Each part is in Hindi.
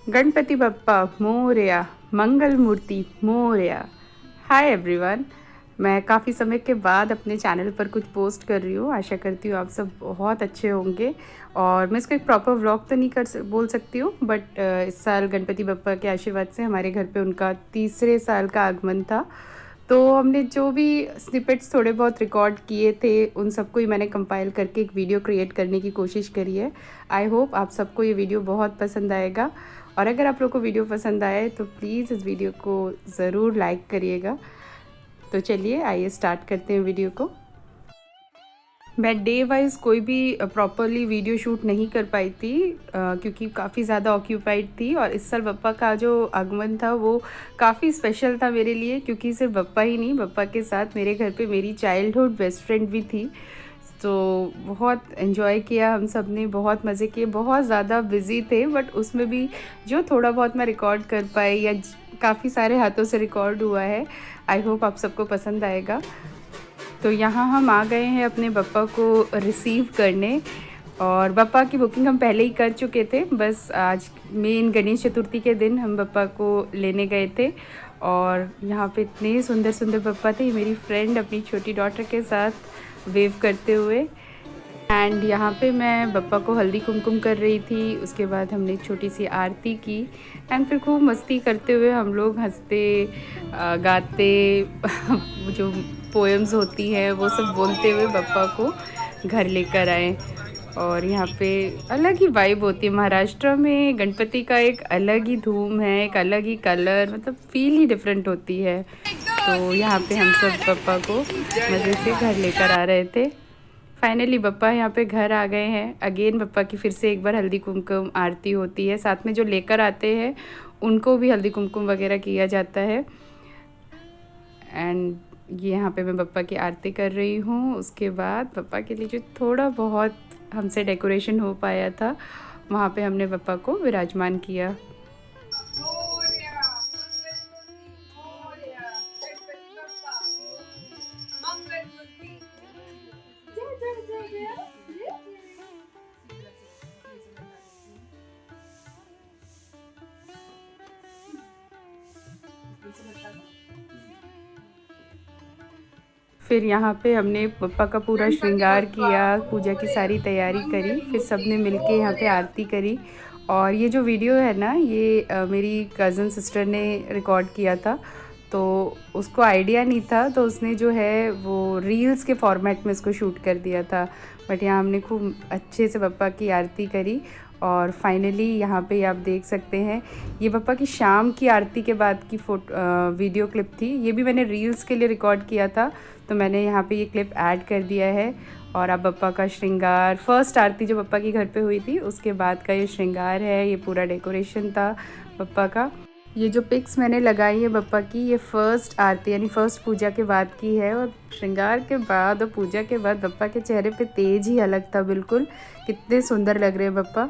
गणपति बप्पा मोरया, मंगल मूर्ति मोरया। हाय एवरीवन, मैं काफ़ी समय के बाद अपने चैनल पर कुछ पोस्ट कर रही हूँ। आशा करती हूँ आप सब बहुत अच्छे होंगे। और मैं इसको एक प्रॉपर व्लॉग तो नहीं बोल सकती हूँ, बट इस साल गणपति बप्पा के आशीर्वाद से हमारे घर पे उनका तीसरे साल का आगमन था। तो हमने जो भी स्निपेट्स थोड़े बहुत रिकॉर्ड किए थे, उन सबको ही मैंने कंपाइल करके एक वीडियो क्रिएट करने की कोशिश करी है। आई होप आप सबको ये वीडियो बहुत पसंद आएगा। और अगर आप लोग को वीडियो पसंद आए तो प्लीज़ इस वीडियो को ज़रूर लाइक करिएगा। तो चलिए आइए स्टार्ट करते हैं वीडियो को। मैं डे वाइज कोई भी प्रॉपरली वीडियो शूट नहीं कर पाई थी क्योंकि काफ़ी ज़्यादा ऑक्यूपाइड थी। और इस साल बप्पा का जो आगमन था वो काफ़ी स्पेशल था मेरे लिए, क्योंकि सिर्फ बप्पा ही नहीं, बप्पा के साथ मेरे घर पे मेरी चाइल्डहुड बेस्ट फ्रेंड भी थी। तो बहुत एंजॉय किया हम सब ने, बहुत मज़े किए, बहुत ज़्यादा बिज़ी थे, बट उसमें भी जो थोड़ा बहुत मैं रिकॉर्ड कर पाई या काफ़ी सारे हाथों से रिकॉर्ड हुआ है, आई होप आप सबको पसंद आएगा। तो यहाँ हम आ गए हैं अपने बप्पा को रिसीव करने। और बप्पा की बुकिंग हम पहले ही कर चुके थे, बस आज मेन गणेश चतुर्थी के दिन हम बप्पा को लेने गए थे। और यहाँ पे इतने सुंदर सुंदर बप्पा थे। मेरी फ्रेंड अपनी छोटी डॉटर के साथ वेव करते हुए। एंड यहाँ पे मैं बप्पा को हल्दी कुमकुम कर रही थी। उसके बाद हमने एक छोटी सी आरती की एंड फिर खूब मस्ती करते हुए हम लोग हंसते गाते जो पोएम्स होती हैं वो सब बोलते हुए बप्पा को घर लेकर आए। और यहाँ पे अलग ही वाइब होती है। महाराष्ट्र में गणपति का एक अलग ही धूम है, एक अलग ही कलर, मतलब फील ही डिफरेंट होती है। तो यहाँ पे हम सब बप्पा को मज़े से घर लेकर आ रहे थे। फाइनली बप्पा यहाँ पे घर आ गए हैं। अगेन बप्पा की फिर से एक बार हल्दी कुमकुम आरती होती है, साथ में जो लेकर आते हैं उनको भी हल्दी कुमकुम वगैरह किया जाता है। एंड ये यहाँ पे मैं बप्पा की आरती कर रही हूँ। उसके बाद बप्पा के लिए जो थोड़ा बहुत हमसे डेकोरेशन हो पाया था, वहाँ पे हमने बप्पा को विराजमान किया। फिर यहाँ पे हमने बप्पा का पूरा श्रृंगार किया, पूजा की सारी तैयारी करी, फिर सबने मिलके यहाँ पे आरती करी। और ये जो वीडियो है ना, ये मेरी कज़न सिस्टर ने रिकॉर्ड किया था। तो उसको आइडिया नहीं था, तो उसने जो है वो रील्स के फॉर्मेट में इसको शूट कर दिया था। बट यहाँ हमने खूब अच्छे से बप्पा की आरती करी। और फाइनली यहाँ पे आप देख सकते हैं, ये बप्पा की शाम की आरती के बाद की वीडियो क्लिप थी। ये भी मैंने रील्स के लिए रिकॉर्ड किया था, तो मैंने यहाँ पे ये क्लिप ऐड कर दिया है। और अब बप्पा का श्रृंगार, फर्स्ट आरती जो बप्पा की घर पे हुई थी उसके बाद का ये श्रृंगार है। ये पूरा डेकोरेशन था बप्पा का। ये जो पिक्स मैंने लगाई है बप्पा की, ये फर्स्ट आरती यानी फर्स्ट पूजा के बाद की है। और श्रृंगार के बाद और पूजा के बाद बप्पा के चेहरे पे तेज ही अलग था बिल्कुल। कितने सुंदर लग रहे हैं बप्पा।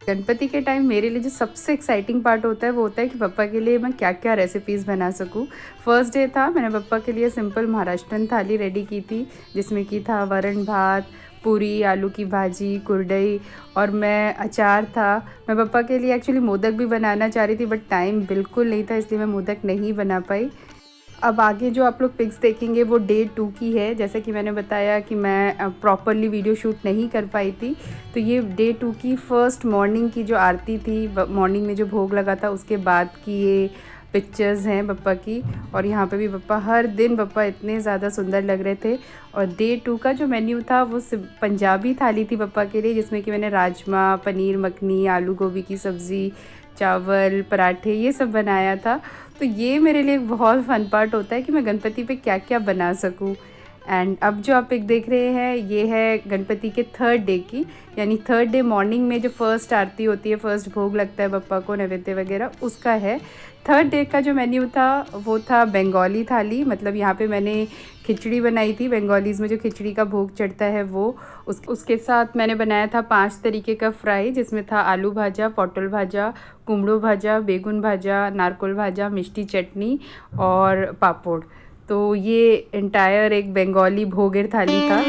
गणपति के टाइम मेरे लिए जो सबसे एक्साइटिंग पार्ट होता है वो होता है कि बप्पा के लिए मैं क्या क्या रेसिपीज़ बना सकूं। फर्स्ट डे था, मैंने बप्पा के लिए सिंपल महाराष्ट्रन थाली रेडी की थी, जिसमें कि था वरण भात, पूरी, आलू की भाजी, कुरडई और मैं अचार था। मैं बप्पा के लिए एक्चुअली मोदक भी बनाना चाह रही थी, बट टाइम बिल्कुल नहीं था, इसलिए मैं मोदक नहीं बना पाई। अब आगे जो आप लोग पिक्स देखेंगे वो डे 2 की है। जैसे कि मैंने बताया कि मैं प्रॉपरली वीडियो शूट नहीं कर पाई थी, तो ये डे 2 की फर्स्ट मॉर्निंग की जो आरती थी, मॉर्निंग में जो भोग लगा था उसके बाद की ये पिक्चर्स हैं बप्पा की। और यहाँ पे भी बप्पा हर दिन बप्पा इतने ज़्यादा सुंदर लग रहे थे। और डे 2 का जो मेन्यू था वो पंजाबी थाली थी बप्पा के लिए, जिसमें कि मैंने राजमा, पनीर मखनी, आलू गोभी की सब्ज़ी, चावल, पराठे ये सब बनाया था। तो ये मेरे लिए एक बहुत फ़न पार्ट होता है कि मैं गणपति पे क्या क्या बना सकूँ। एंड अब जो आप पिक देख रहे हैं ये है गणपति के थर्ड डे की, यानी थर्ड डे मॉर्निंग में जो फर्स्ट आरती होती है, फर्स्ट भोग लगता है बप्पा को, नैवेद्य वगैरह उसका है। थर्ड डे का जो मेन्यू था वो था बंगाली थाली। मतलब यहाँ पे मैंने खिचड़ी बनाई थी, बंगालीज़ में जो खिचड़ी का भोग चढ़ता है वो। उसके साथ मैंने बनाया था 5 तरीके का फ्राई, जिसमें था आलू भाजा, पॉटल भाजा, कुमड़ो भाजा, बेगुन भाजा, नारकोल भाजा, मिष्टी चटनी और पापड़। तो ये एंटायर एक बंगाली भोगेर थाली था।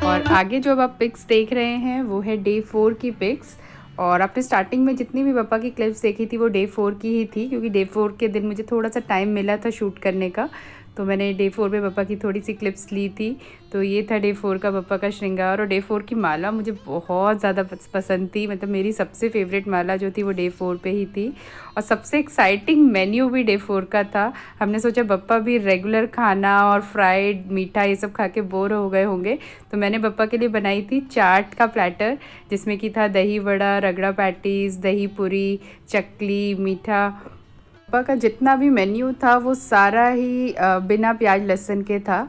और आगे जो अब आप पिक्स देख रहे हैं वो है डे 4 की पिक्स। और आपने स्टार्टिंग में जितनी भी बप्पा की क्लिप्स देखी थी वो डे 4 की ही थी, क्योंकि डे 4 के दिन मुझे थोड़ा सा टाइम मिला था शूट करने का, तो मैंने डे 4 पे बप्पा की थोड़ी सी क्लिप्स ली थी। तो ये था डे 4 का बप्पा का श्रृंगार। और डे 4 की माला मुझे बहुत ज़्यादा पसंद थी, मतलब मेरी सबसे फेवरेट माला जो थी वो डे 4 पे ही थी। और सबसे एक्साइटिंग मेन्यू भी डे 4 का था। हमने सोचा बप्पा भी रेगुलर खाना और फ्राइड मीठा ये सब खा के बोर हो गए होंगे, तो मैंने बप्पा के लिए बनाई थी चाट का प्लेटर, जिसमें कि था दही वड़ा, रगड़ा पैटीज़, दही पूरी, चकली, मीठा। पापा का जितना भी मेन्यू था वो सारा ही बिना प्याज लहसुन के था।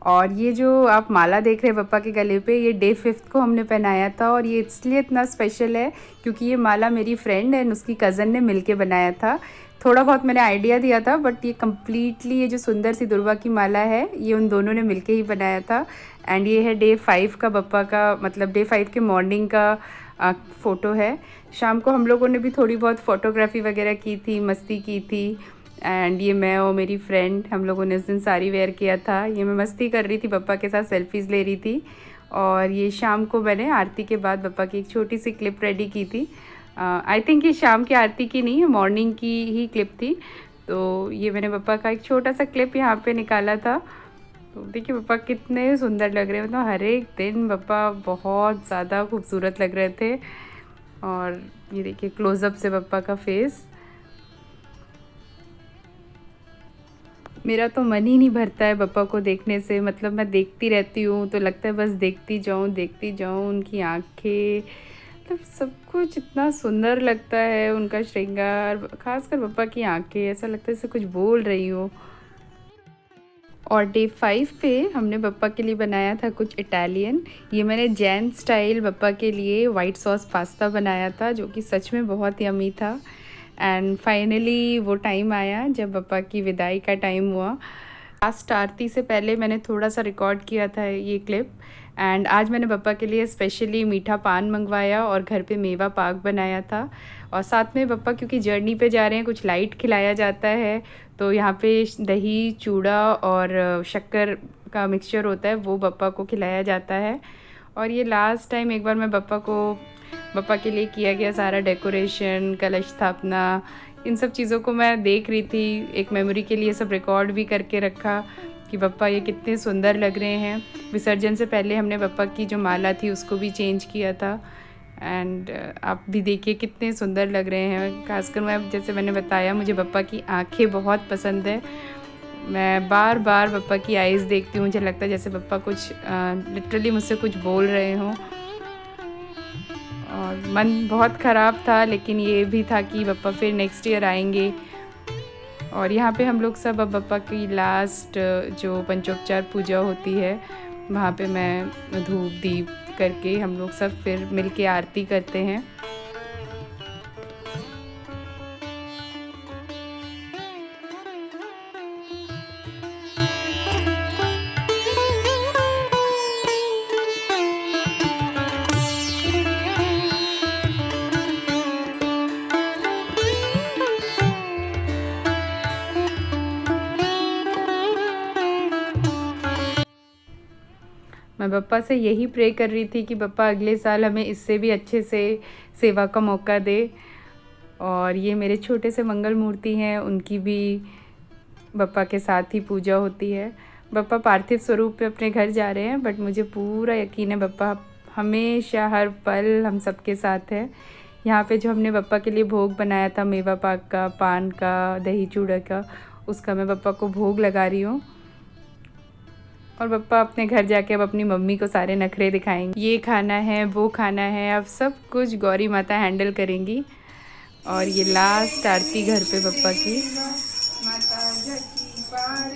और ये जो आप माला देख रहे हैं पापा के गले पे, ये डे 5 को हमने पहनाया था। और ये इसलिए इतना स्पेशल है क्योंकि ये माला मेरी फ्रेंड एंड उसकी कज़न ने मिलके बनाया था। थोड़ा बहुत मैंने आइडिया दिया था, बट ये कम्प्लीटली ये जो सुंदर सी दुर्वा की माला है ये उन दोनों ने मिलके ही बनाया था। एंड ये है डे 5 का बप्पा का, मतलब डे 5 के मॉर्निंग का फ़ोटो है। शाम को हम लोगों ने भी थोड़ी बहुत फ़ोटोग्राफी वगैरह की थी, मस्ती की थी। एंड ये मैं और मेरी फ्रेंड, हम लोगों ने उस दिन साड़ी वेयर किया था। ये मैं मस्ती कर रही थी, पापा के साथ सेल्फीज़ ले रही थी। और ये शाम को मैंने आरती के बाद पापा की एक छोटी सी क्लिप रेडी की थी। आई थिंक ये शाम की आरती की नहीं, मॉर्निंग की ही क्लिप थी। तो ये मैंने पापा का एक छोटा सा क्लिप यहाँ पे निकाला था। तो देखिए पापा कितने सुंदर लग रहे हैं, मतलब हर एक दिन पापा बहुत ज़्यादा खूबसूरत लग रहे थे। और ये देखिए क्लोज़अप से पापा का फेस। मेरा तो मन ही नहीं भरता है पापा को देखने से, मतलब मैं देखती रहती हूँ तो लगता है बस देखती जाऊँ। उनकी आँखें, मतलब सब कुछ इतना सुंदर लगता है, उनका श्रृंगार, खासकर पापा की आँखें, ऐसा लगता है जैसे कुछ बोल रही हो। और डे 5 पे हमने बप्पा के लिए बनाया था कुछ इटालियन। ये मैंने जैन स्टाइल बप्पा के लिए वाइट सॉस पास्ता बनाया था, जो कि सच में बहुत यम्मी था। एंड फाइनली वो टाइम आया जब बप्पा की विदाई का टाइम हुआ। लास्ट आरती से पहले मैंने थोड़ा सा रिकॉर्ड किया था ये क्लिप। एंड आज मैंने बप्पा के लिए स्पेशली मीठा पान मंगवाया और घर पे मेवा पाक बनाया था। और साथ में बप्पा क्योंकि जर्नी पे जा रहे हैं, कुछ लाइट खिलाया जाता है, तो यहाँ पे दही, चूड़ा और शक्कर का मिक्सचर होता है, वो बप्पा को खिलाया जाता है। और ये लास्ट टाइम एक बार मैं बप्पा के लिए किया गया सारा डेकोरेशन, कलश स्थापना, इन सब चीज़ों को मैं देख रही थी। एक मेमोरी के लिए सब रिकॉर्ड भी करके रखा कि बप्पा ये कितने सुंदर लग रहे हैं। विसर्जन से पहले हमने बप्पा की जो माला थी उसको भी चेंज किया था। एंड आप भी देखिए कितने सुंदर लग रहे हैं। खासकर मैं, जैसे मैंने बताया, मुझे बप्पा की आंखें बहुत पसंद है। मैं बार बार बप्पा की आईज़ देखती हूँ, मुझे लगता है जैसे बप्पा कुछ लिटरली मुझसे कुछ बोल रहे हों। और मन बहुत ख़राब था, लेकिन ये भी था कि बप्पा फिर नेक्स्ट ईयर आएंगे। और यहाँ पे हम लोग सब अब बप्पा की लास्ट जो पंचोपचार पूजा होती है वहाँ पे मैं धूप दीप करके हम लोग सब फिर मिलके आरती करते हैं। मैं बप्पा से यही प्रे कर रही थी कि बप्पा अगले साल हमें इससे भी अच्छे से सेवा का मौका दे। और ये मेरे छोटे से मंगल मूर्ति हैं, उनकी भी बप्पा के साथ ही पूजा होती है। बप्पा पार्थिव स्वरूप पे अपने घर जा रहे हैं, बट मुझे पूरा यकीन है बप्पा हमेशा हर पल हम सबके साथ है। यहाँ पे जो हमने बप्पा के लिए भोग बनाया था, मेवा पाक का, पान का, दही चूड़ा का, उसका मैं बप्पा को भोग लगा रही हूँ। और बप्पा अपने घर जाके अब अपनी मम्मी को सारे नखरे दिखाएंगे, ये खाना है, वो खाना है, अब सब कुछ गौरी माता हैंडल करेंगी। और ये लास्ट आरती घर पे बप्पा की,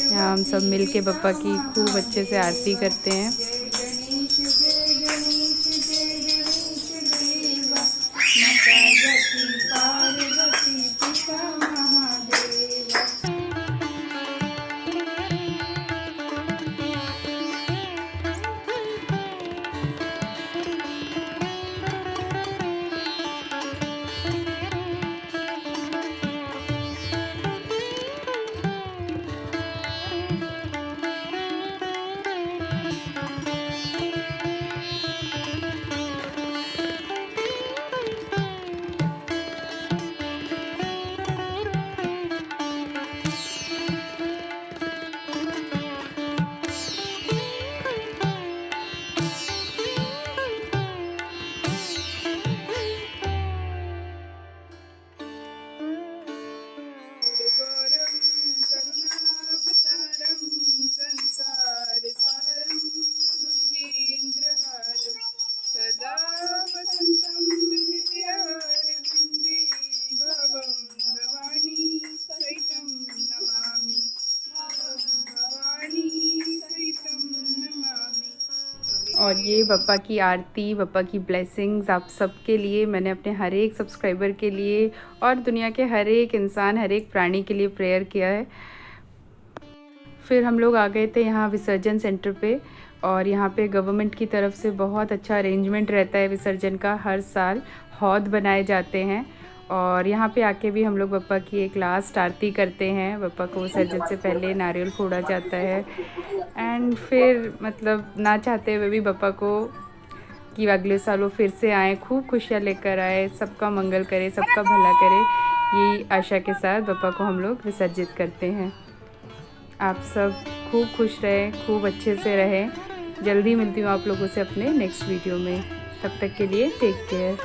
यहाँ हम सब मिल के बप्पा की खूब अच्छे से आरती करते हैं। सदा वसन्तं हृदयारविन्दे भवं भवानी सहितं नमामि, भवानी सहितं नमामि। और ये बप्पा की आरती, बप्पा की ब्लेसिंग्स आप सबके लिए, मैंने अपने हर एक सब्सक्राइबर के लिए और दुनिया के हर एक इंसान, हर एक प्राणी के लिए प्रेयर किया है। फिर हम लोग आ गए थे यहाँ विसर्जन सेंटर पे, और यहाँ पे गवर्नमेंट की तरफ से बहुत अच्छा अरेंजमेंट रहता है विसर्जन का। हर साल हौद बनाए जाते हैं, और यहाँ पे आके भी हम लोग बप्पा की एक लास्ट आरती करते हैं। बप्पा को विसर्जन से पहले नारियल फोड़ा जाता है, एंड फिर मतलब ना चाहते हुए भी बप्पा को कि अगले साल वो फिर से आए, खूब खुशियाँ लेकर आए, सबका मंगल करे, सबका भला करे, ये आशा के साथ बप्पा को हम लोग विसर्जित करते हैं। आप सब खूब खुश रहें, खूब अच्छे से रहें। जल्दी मिलती हूँ आप लोगों से अपने नेक्स्ट वीडियो में। तब तक के लिए टेक केयर।